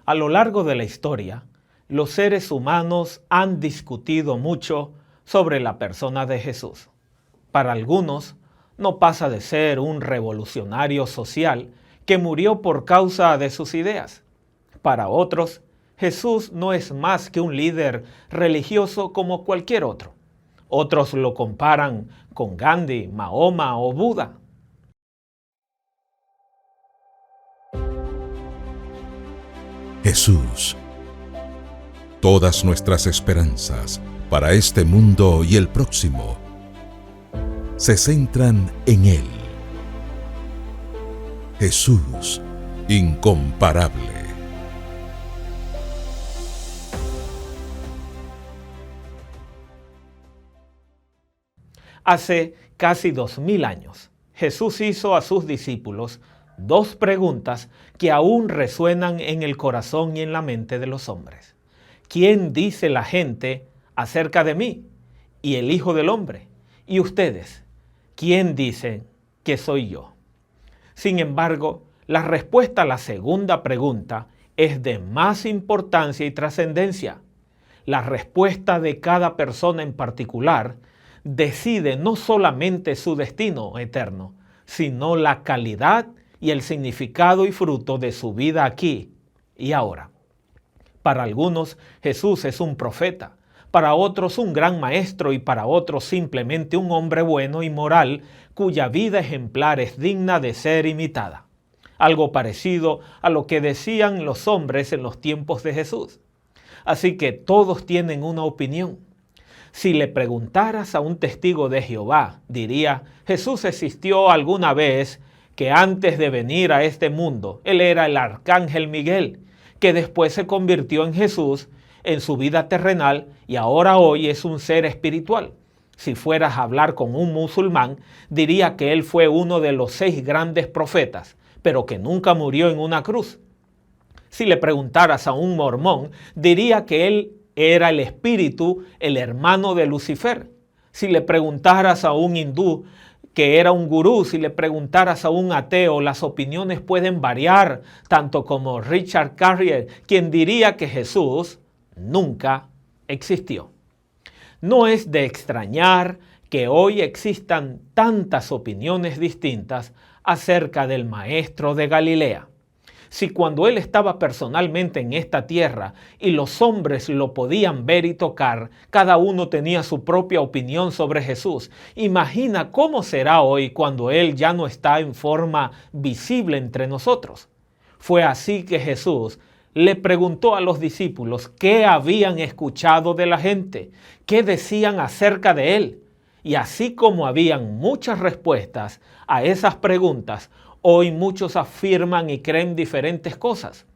A lo largo de la historia, los seres humanos han discutido mucho sobre la persona de Jesús. Para algunos, no pasa de ser un revolucionario social que murió por causa de sus ideas. Para otros, Jesús no es más que un líder religioso como cualquier otro. Otros lo comparan con Gandhi, Mahoma o Buda. Jesús. Todas nuestras esperanzas para este mundo y el próximo se centran en Él. Jesús, incomparable. Hace casi 2000 años, Jesús hizo a sus discípulos dos preguntas que aún resuenan en el corazón y en la mente de los hombres. ¿Quién dice la gente acerca de mí y el Hijo del Hombre? ¿Y ustedes? ¿Quién dicen que soy yo? Sin embargo, la respuesta a la segunda pregunta es de más importancia y trascendencia. La respuesta de cada persona en particular decide no solamente su destino eterno, sino la calidad y el significado y fruto de su vida aquí y ahora. Para algunos, Jesús es un profeta, para otros un gran maestro y para otros simplemente un hombre bueno y moral cuya vida ejemplar es digna de ser imitada. Algo parecido a lo que decían los hombres en los tiempos de Jesús. Así que todos tienen una opinión. Si le preguntaras a un testigo de Jehová, diría, Jesús existió alguna vez, que antes de venir a este mundo, él era el arcángel Miguel, que después se convirtió en Jesús en su vida terrenal y ahora hoy es un ser espiritual. Si fueras a hablar con un musulmán, diría que él fue uno de los 6 grandes profetas, pero que nunca murió en una cruz. Si le preguntaras a un mormón, diría que él era el espíritu, el hermano de Lucifer. Si le preguntaras a un hindú que era un gurú, si le preguntaras a un ateo, las opiniones pueden variar, tanto como Richard Carrier, quien diría que Jesús nunca existió. No es de extrañar que hoy existan tantas opiniones distintas acerca del Maestro de Galilea. Si cuando él estaba personalmente en esta tierra y los hombres lo podían ver y tocar, cada uno tenía su propia opinión sobre Jesús, imagina cómo será hoy cuando él ya no está en forma visible entre nosotros. Fue así que Jesús le preguntó a los discípulos qué habían escuchado de la gente, qué decían acerca de él. Y así como habían muchas respuestas a esas preguntas, hoy muchos afirman y creen diferentes cosas.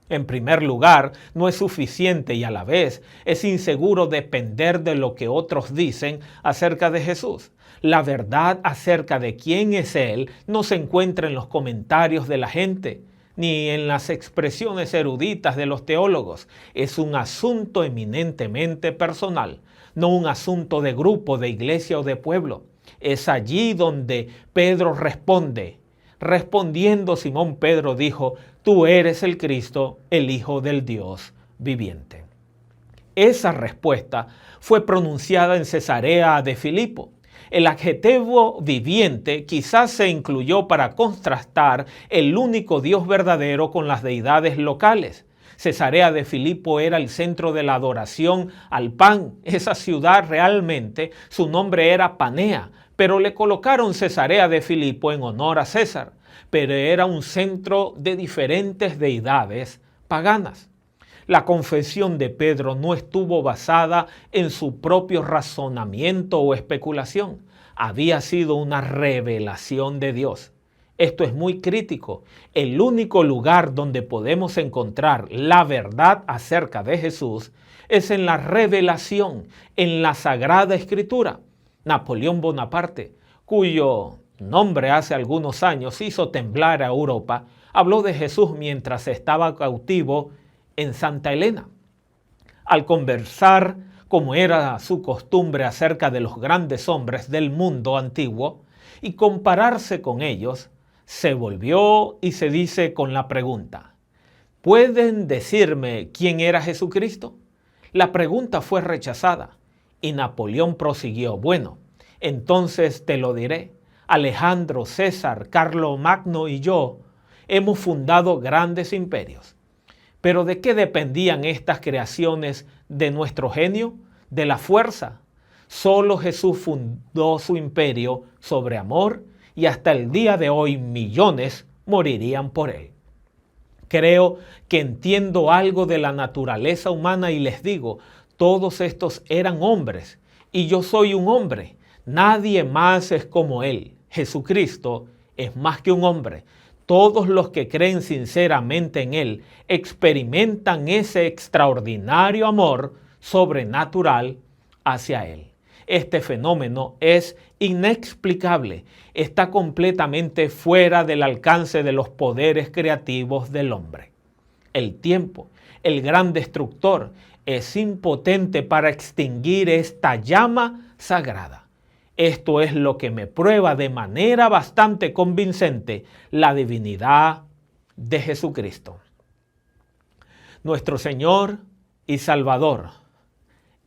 En primer lugar, no es suficiente y a la vez es inseguro depender de lo que otros dicen acerca de Jesús. La verdad acerca de quién es Él no se encuentra en los comentarios de la gente, ni en las expresiones eruditas de los teólogos. Es un asunto eminentemente personal, no un asunto de grupo, de iglesia o de pueblo. Es allí donde Pedro responde. Respondiendo Simón Pedro dijo, tú eres el Cristo, el Hijo del Dios viviente. Esa respuesta fue pronunciada en Cesarea de Filipo. El adjetivo viviente quizás se incluyó para contrastar el único Dios verdadero con las deidades locales. Cesarea de Filipo era el centro de la adoración al pan. Esa ciudad realmente, su nombre era Panea, pero le colocaron Cesarea de Filipo en honor a César. Pero era un centro de diferentes deidades paganas. La confesión de Pedro no estuvo basada en su propio razonamiento o especulación. Había sido una revelación de Dios. Esto es muy crítico. El único lugar donde podemos encontrar la verdad acerca de Jesús es en la revelación, en la Sagrada Escritura. Napoleón Bonaparte, cuyo nombre hace algunos años hizo temblar a Europa, habló de Jesús mientras estaba cautivo en Santa Elena. Al conversar, como era su costumbre, acerca de los grandes hombres del mundo antiguo y compararse con ellos, se volvió y se dice con la pregunta, ¿pueden decirme quién era Jesucristo? La pregunta fue rechazada y Napoleón prosiguió, bueno, entonces te lo diré. Alejandro, César, Carlomagno y yo hemos fundado grandes imperios. ¿Pero de qué dependían estas creaciones de nuestro genio? De la fuerza. Solo Jesús fundó su imperio sobre amor y hasta el día de hoy millones morirían por él. Creo que entiendo algo de la naturaleza humana y les digo, todos estos eran hombres y yo soy un hombre. Nadie más es como él. Jesucristo es más que un hombre. Todos los que creen sinceramente en él experimentan ese extraordinario amor sobrenatural hacia él. Este fenómeno es inexplicable, está completamente fuera del alcance de los poderes creativos del hombre. El tiempo, el gran destructor, es impotente para extinguir esta llama sagrada. Esto es lo que me prueba de manera bastante convincente la divinidad de Jesucristo. Nuestro Señor y Salvador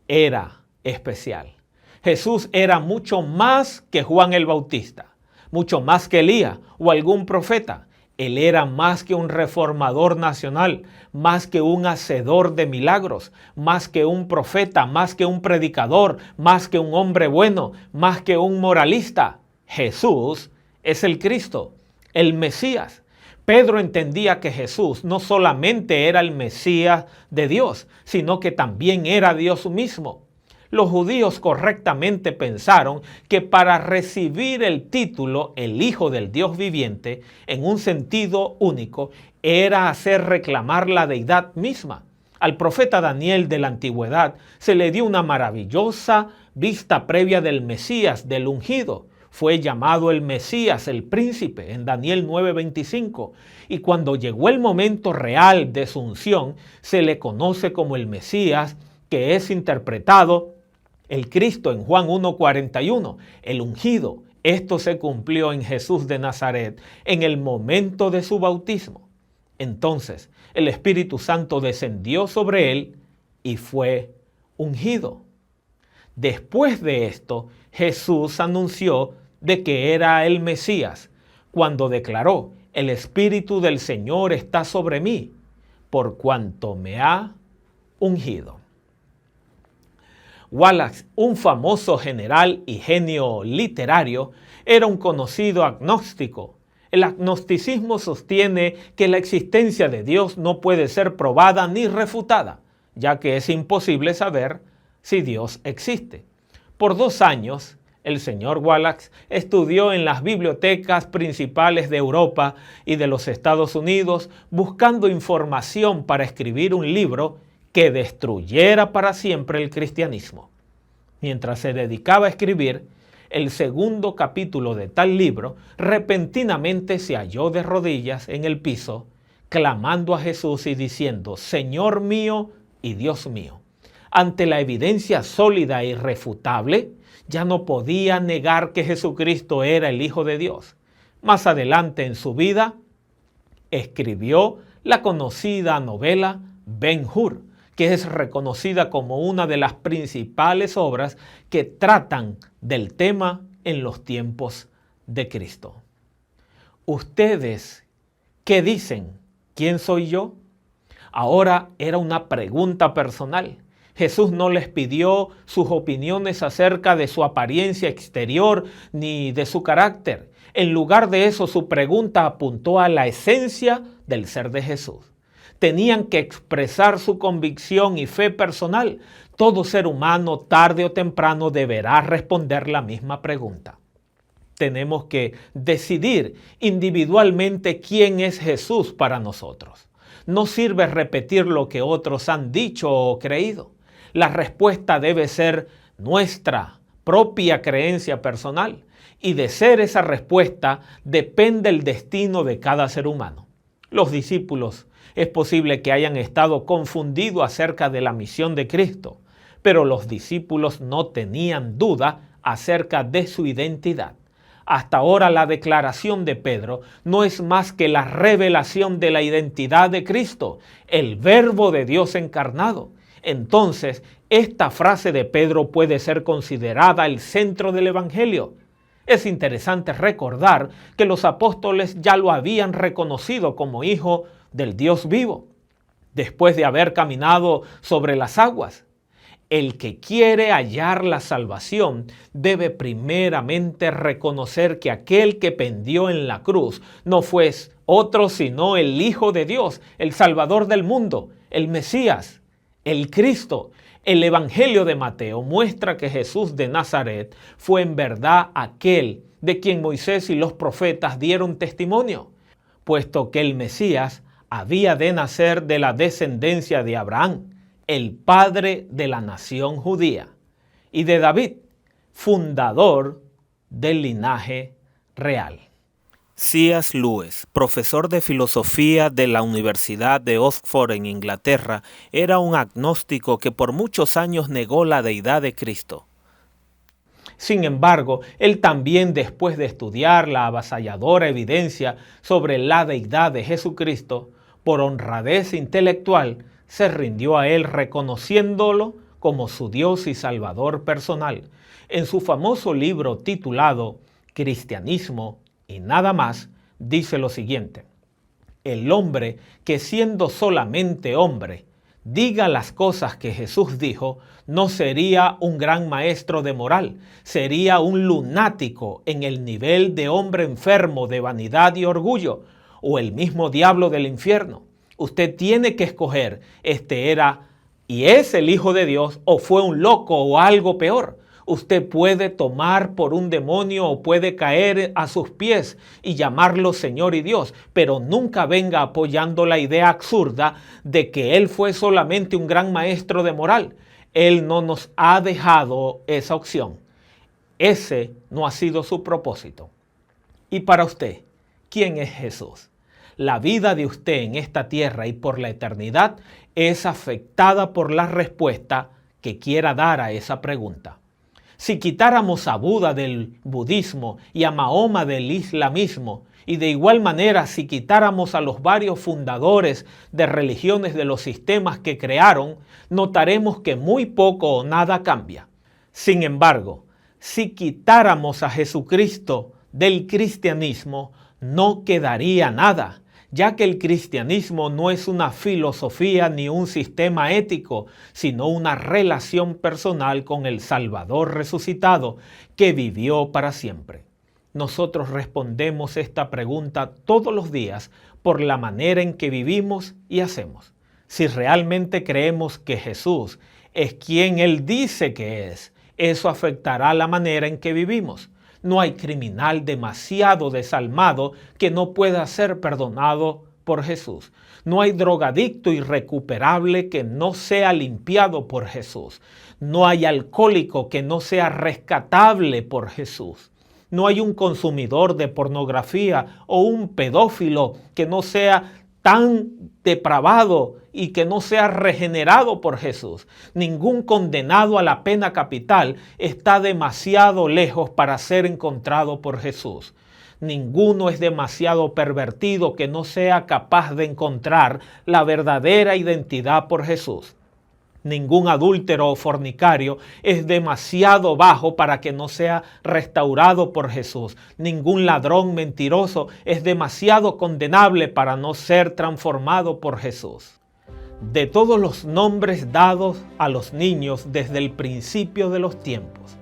era especial. Jesús era mucho más que Juan el Bautista, mucho más que Elías o algún profeta. Él era más que un reformador nacional, más que un hacedor de milagros, más que un profeta, más que un predicador, más que un hombre bueno, más que un moralista. Jesús es el Cristo, el Mesías. Pedro entendía que Jesús no solamente era el Mesías de Dios, sino que también era Dios mismo. Los judíos correctamente pensaron que para recibir el título el Hijo del Dios viviente en un sentido único era hacer reclamar la deidad misma. Al profeta Daniel de la antigüedad se le dio una maravillosa vista previa del Mesías, del ungido. Fue llamado el Mesías, el príncipe, en Daniel 9:25. Y cuando llegó el momento real de su unción, se le conoce como el Mesías, que es interpretado el Cristo en Juan 1:41, el ungido. Esto se cumplió en Jesús de Nazaret en el momento de su bautismo. Entonces el Espíritu Santo descendió sobre él y fue ungido. Después de esto, Jesús anunció de que era el Mesías cuando declaró, el Espíritu del Señor está sobre mí, por cuanto me ha ungido. Wallace, un famoso general y genio literario, era un conocido agnóstico. El agnosticismo sostiene que la existencia de Dios no puede ser probada ni refutada, ya que es imposible saber si Dios existe. Por 2 años, el señor Wallace estudió en las bibliotecas principales de Europa y de los Estados Unidos buscando información para escribir un libro que destruyera para siempre el cristianismo. Mientras se dedicaba a escribir el segundo capítulo de tal libro, repentinamente se halló de rodillas en el piso, clamando a Jesús y diciendo, Señor mío y Dios mío. Ante la evidencia sólida e irrefutable, ya no podía negar que Jesucristo era el Hijo de Dios. Más adelante en su vida, escribió la conocida novela Ben-Hur, que es reconocida como una de las principales obras que tratan del tema en los tiempos de Cristo. ¿Ustedes qué dicen? ¿Quién soy yo? Ahora era una pregunta personal. Jesús no les pidió sus opiniones acerca de su apariencia exterior ni de su carácter. En lugar de eso, su pregunta apuntó a la esencia del ser de Jesús. Tenían que expresar su convicción y fe personal. Todo ser humano, tarde o temprano, deberá responder la misma pregunta. Tenemos que decidir individualmente quién es Jesús para nosotros. No sirve repetir lo que otros han dicho o creído. La respuesta debe ser nuestra propia creencia personal. Y de ser esa respuesta depende el destino de cada ser humano. Los discípulos es posible que hayan estado confundidos acerca de la misión de Cristo, pero los discípulos no tenían duda acerca de su identidad. Hasta ahora la declaración de Pedro no es más que la revelación de la identidad de Cristo, el Verbo de Dios encarnado. Entonces, esta frase de Pedro puede ser considerada el centro del Evangelio. Es interesante recordar que los apóstoles ya lo habían reconocido como hijo del Dios vivo, después de haber caminado sobre las aguas. El que quiere hallar la salvación debe primeramente reconocer que aquel que pendió en la cruz no fue otro sino el Hijo de Dios, el Salvador del mundo, el Mesías, el Cristo. El Evangelio de Mateo muestra que Jesús de Nazaret fue en verdad aquel de quien Moisés y los profetas dieron testimonio, puesto que el Mesías había de nacer de la descendencia de Abraham, el padre de la nación judía, y de David, fundador del linaje real. C.S. Lewis, profesor de filosofía de la Universidad de Oxford en Inglaterra, era un agnóstico que por muchos años negó la deidad de Cristo. Sin embargo, él también, después de estudiar la avasalladora evidencia sobre la deidad de Jesucristo, por honradez intelectual, se rindió a él reconociéndolo como su Dios y Salvador personal. En su famoso libro titulado Cristianismo y nada más, dice lo siguiente: el hombre que siendo solamente hombre diga las cosas que Jesús dijo, no sería un gran maestro de moral, sería un lunático en el nivel de hombre enfermo de vanidad y orgullo, o el mismo diablo del infierno. Usted tiene que escoger, era y es el Hijo de Dios, o fue un loco o algo peor. Usted puede tomar por un demonio o puede caer a sus pies y llamarlo Señor y Dios, pero nunca venga apoyando la idea absurda de que Él fue solamente un gran maestro de moral. Él no nos ha dejado esa opción. Ese no ha sido su propósito. Y para usted, ¿quién es Jesús? La vida de usted en esta tierra y por la eternidad es afectada por la respuesta que quiera dar a esa pregunta. Si quitáramos a Buda del budismo y a Mahoma del islamismo, y de igual manera si quitáramos a los varios fundadores de religiones de los sistemas que crearon, notaremos que muy poco o nada cambia. Sin embargo, si quitáramos a Jesucristo del cristianismo, no quedaría nada, ya que el cristianismo no es una filosofía ni un sistema ético, sino una relación personal con el Salvador resucitado que vivió para siempre. Nosotros respondemos esta pregunta todos los días por la manera en que vivimos y hacemos. Si realmente creemos que Jesús es quien Él dice que es, eso afectará la manera en que vivimos. No hay criminal demasiado desalmado que no pueda ser perdonado por Jesús. No hay drogadicto irrecuperable que no sea limpiado por Jesús. No hay alcohólico que no sea rescatable por Jesús. No hay un consumidor de pornografía o un pedófilo que no sea tan depravado y que no sea regenerado por Jesús. Ningún condenado a la pena capital está demasiado lejos para ser encontrado por Jesús. Ninguno es demasiado pervertido que no sea capaz de encontrar la verdadera identidad por Jesús. Ningún adúltero o fornicario es demasiado bajo para que no sea restaurado por Jesús. Ningún ladrón mentiroso es demasiado condenable para no ser transformado por Jesús. De todos los nombres dados a los niños desde el principio de los tiempos,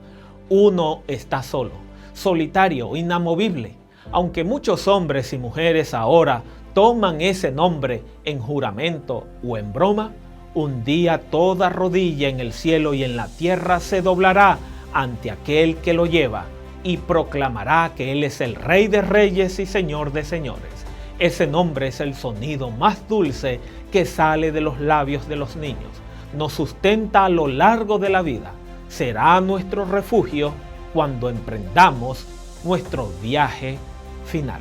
uno está solo, solitario, inamovible. Aunque muchos hombres y mujeres ahora toman ese nombre en juramento o en broma, un día toda rodilla en el cielo y en la tierra se doblará ante aquel que lo lleva y proclamará que Él es el Rey de Reyes y Señor de Señores. Ese nombre es el sonido más dulce que sale de los labios de los niños. Nos sustenta a lo largo de la vida. Será nuestro refugio cuando emprendamos nuestro viaje final.